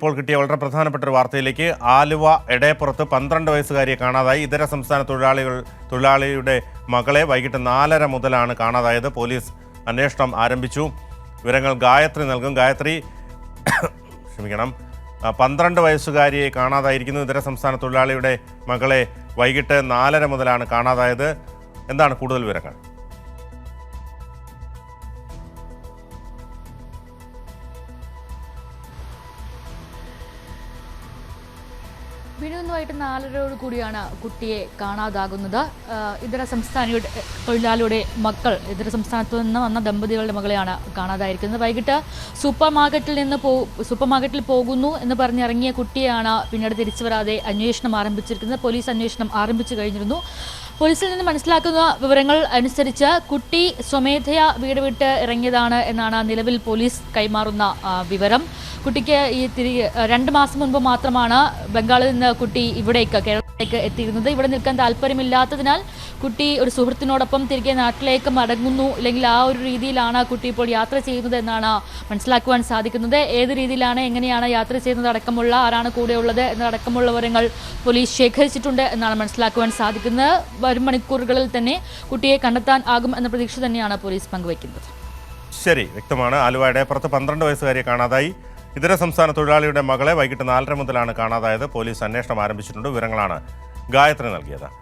ഇപ്പോൾ കിട്ടിയ വളരെ പ്രധാനപ്പെട്ട ഒരു വാർത്തയിലേക്ക്. ആലുവ എടയപ്പുറത്ത് 12 വയസ്സുകാരിയെ കാണാതായി. ഇതര സംസ്ഥാന തൊഴിലാളിയുടെ മകളെ വൈകിട്ട് 4:30 മുതലാണ് കാണാതായത്. പോലീസ് അന്വേഷണം ആരംഭിച്ചു. വിവരങ്ങൾ ഗായത്രി നൽകും. ഗായത്രി, ക്ഷമിക്കണം, 12 വയസ്സുകാരിയെ കാണാതായിരിക്കുന്നു. ഇതര സംസ്ഥാന തൊഴിലാളിയുടെ മകളെ വൈകിട്ട് 4:30 മുതലാണ് കാണാതായത്. എന്താണ് കൂടുതൽ വിവരങ്ങൾ? വിനുവുമായിട്ട് 4:30 കൂടിയാണ് കുട്ടിയെ കാണാതാകുന്നത്. ഇതര സംസ്ഥാന തൊഴിലാളിയുടെ മക്കൾ, ഇതര സംസ്ഥാനത്തു നിന്ന് വന്ന ദമ്പതികളുടെ മകളെയാണ് കാണാതായിരിക്കുന്നത്. വൈകിട്ട് സൂപ്പർ മാർക്കറ്റിൽ പോകുന്നു എന്ന് പറഞ്ഞിറങ്ങിയ കുട്ടിയാണ് പിന്നീട് തിരിച്ചു വരാതെ അന്വേഷണം ആരംഭിച്ചിരിക്കുന്നത്. പോലീസ് അന്വേഷണം ആരംഭിച്ചു കഴിഞ്ഞിരുന്നു. പോലീസിൽ നിന്ന് മനസ്സിലാക്കുന്ന വിവരങ്ങൾ അനുസരിച്ച് കുട്ടി സ്വമേധയാ വീട് വിട്ട് ഇറങ്ങിയതാണ് എന്നാണ് നിലവിൽ പോലീസ് കൈമാറുന്ന വിവരം. കുട്ടിക്ക് 2 മാസം മുൻപ് മാത്രമാണ് ബംഗാളിൽ നിന്ന് കുട്ടി കേരളത്തിലേക്ക് എത്തിയിരുന്നത്. ഇവിടെ നിൽക്കാൻ താല്പര്യമില്ലാത്തതിനാൽ കുട്ടി ഒരു സുഹൃത്തിനോടൊപ്പം തിരികെ നാട്ടിലേക്ക് മടങ്ങുന്നു, അല്ലെങ്കിൽ ആ ഒരു രീതിയിലാണ് കുട്ടി ഇപ്പോൾ യാത്ര ചെയ്യുന്നത് എന്നാണ് മനസ്സിലാക്കുവാൻ സാധിക്കുന്നത്. ഏത് രീതിയിലാണ്, എങ്ങനെയാണ് യാത്ര ചെയ്യുന്നത് അടക്കമുള്ള, ആരാണ് കൂടെയുള്ളത് എന്നതടക്കമുള്ള വിവരങ്ങൾ പോലീസ് ശേഖരിച്ചിട്ടുണ്ട് എന്നാണ് മനസ്സിലാക്കുവാൻ സാധിക്കുന്നത്. വരും മണിക്കൂറുകളിൽ തന്നെ കുട്ടിയെ കണ്ടെത്താൻ ആകും എന്ന പ്രതീക്ഷ തന്നെയാണ് പോലീസ് പങ്കുവയ്ക്കുന്നത്. ശരി, വ്യക്തമാണ്. ആലുവ എടയപ്പുറത്ത് 12 വയസ്സുകാരിയെ കാണാതായി. ഇതര സംസ്ഥാന തൊഴിലാളിയുടെ മകളെ വൈകിട്ട് 4:30 മുതലാണ് കാണാതായത്. പോലീസ് അന്വേഷണം ആരംഭിച്ചിട്ടുണ്ട്. വിവരങ്ങളാണ് ഗായത്രി നൽകിയത്.